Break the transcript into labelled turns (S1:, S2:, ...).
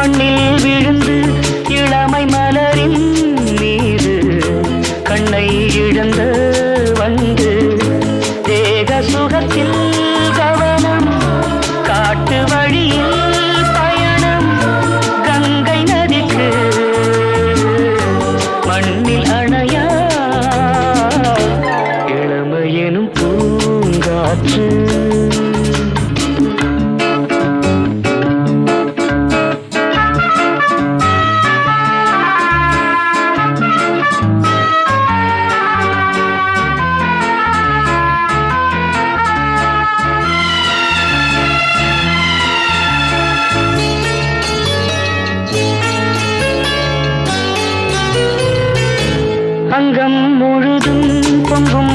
S1: மண்ணில் விழுந்து இளமை மலரின் மீது கண்ணை இழந்த வந்து தேக சுகத்தில் கவனம் காட்டு வழியில் பயணம் கங்கை நதிக்கு மண்ணில் அணையா இளமையெனும் பூங்காற்று அங்கம் முழுதும் பொங்கும்